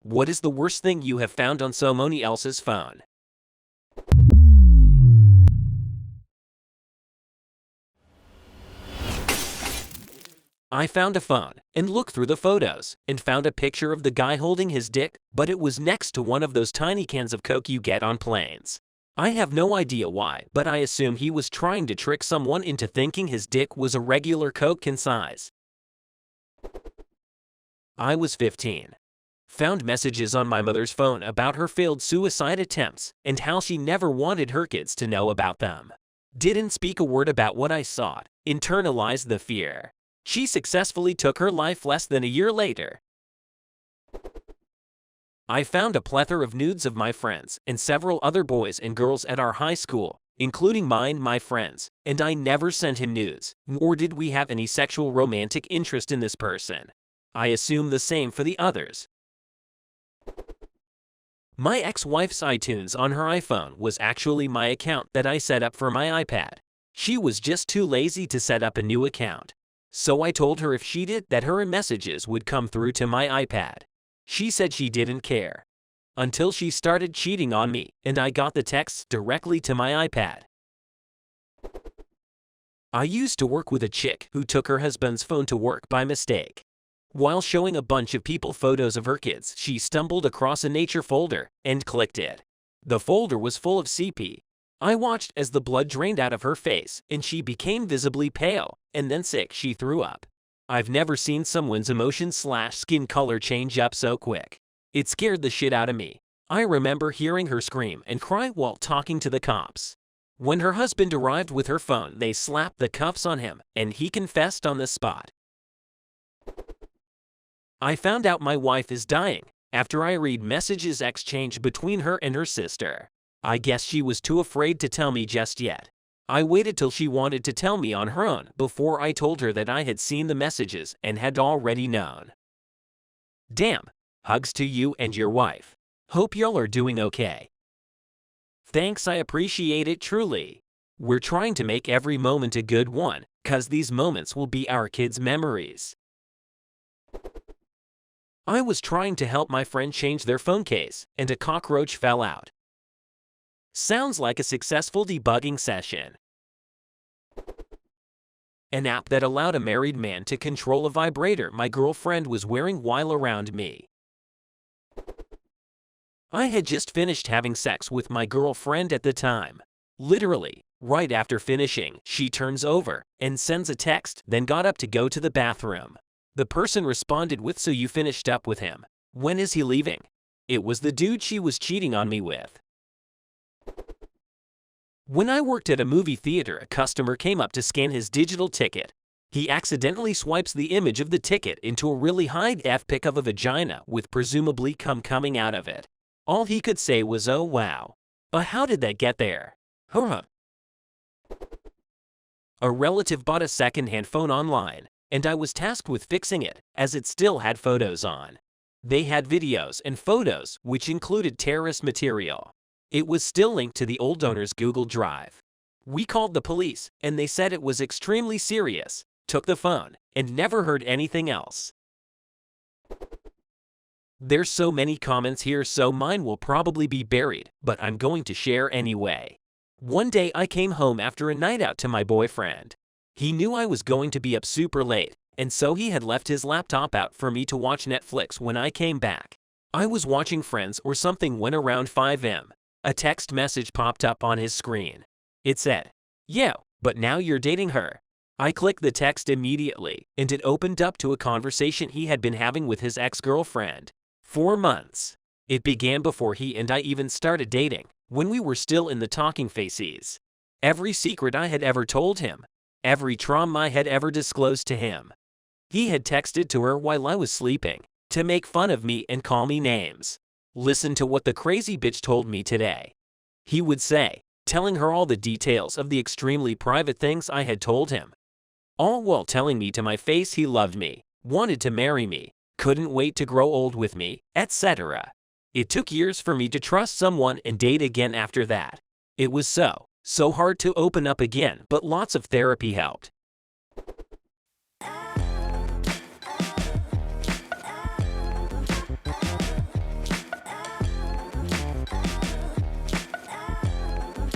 What is the worst thing you have found on somebody else's phone? I found a phone and looked through the photos and found a picture of the guy holding his dick, but it was next to one of those tiny cans of Coke you get on planes. I have no idea why, but I assume he was trying to trick someone into thinking his dick was a regular Coke can size. I was 15. Found messages on my mother's phone about her failed suicide attempts and how she never wanted her kids to know about them. Didn't speak a word about what I sought, internalized the fear. She successfully took her life less than a year later. I found a plethora of nudes of my friends and several other boys and girls at our high school, including my friends, and I never sent him nudes, nor did we have any sexual romantic interest in this person. I assume the same for the others. My ex-wife's iTunes on her iPhone was actually my account that I set up for my iPad. She was just too lazy to set up a new account. So I told her if she did that her messages would come through to my iPad. She said she didn't care. Until she started cheating on me and I got the texts directly to my iPad. I used to work with a chick who took her husband's phone to work by mistake. While showing a bunch of people photos of her kids, she stumbled across a nature folder and clicked it. The folder was full of CP. I watched as the blood drained out of her face and she became visibly pale, and then sick she threw up. I've never seen someone's emotion/skin color change up so quick. It scared the shit out of me. I remember hearing her scream and cry while talking to the cops. When her husband arrived with her phone, they slapped the cuffs on him and he confessed on the spot. I found out my wife is dying after I read messages exchanged between her and her sister. I guess she was too afraid to tell me just yet. I waited till she wanted to tell me on her own before I told her that I had seen the messages and had already known. Damn, hugs to you and your wife. Hope y'all are doing okay. Thanks, I appreciate it truly. We're trying to make every moment a good one, 'cause these moments will be our kids' memories. I was trying to help my friend change their phone case, and a cockroach fell out. Sounds like a successful debugging session. An app that allowed a married man to control a vibrator my girlfriend was wearing while around me. I had just finished having sex with my girlfriend at the time. Literally, right after finishing, she turns over and sends a text, then got up to go to the bathroom. The person responded with, "So you finished up with him? When is he leaving?" It was the dude she was cheating on me with. When I worked at a movie theater, a customer came up to scan his digital ticket. He accidentally swipes the image of the ticket into a really high-def pic of a vagina with presumably cum coming out of it. All he could say was, "Oh wow. But how did that get there?" Huh. A relative bought a second-hand phone online, and I was tasked with fixing it, as it still had photos on. They had videos and photos, which included terrorist material. It was still linked to the old owner's Google Drive. We called the police, and they said it was extremely serious, took the phone, and never heard anything else. There's so many comments here, so mine will probably be buried, but I'm going to share anyway. One day I came home after a night out to my boyfriend. He knew I was going to be up super late, and so he had left his laptop out for me to watch Netflix when I came back. I was watching Friends or something when around 5 a.m. a text message popped up on his screen. It said, "Yeah, but now you're dating her." I clicked the text immediately, and it opened up to a conversation he had been having with his ex-girlfriend. 4 months. It began before he and I even started dating, when we were still in the talking phases. Every secret I had ever told him, every trauma I had ever disclosed to him. He had texted to her while I was sleeping, to make fun of me and call me names. Listen to what the crazy bitch told me today. He would say, telling her all the details of the extremely private things I had told him. All while telling me to my face he loved me, wanted to marry me, couldn't wait to grow old with me, etc. It took years for me to trust someone and date again after that. It was so hard to open up again, but lots of therapy helped.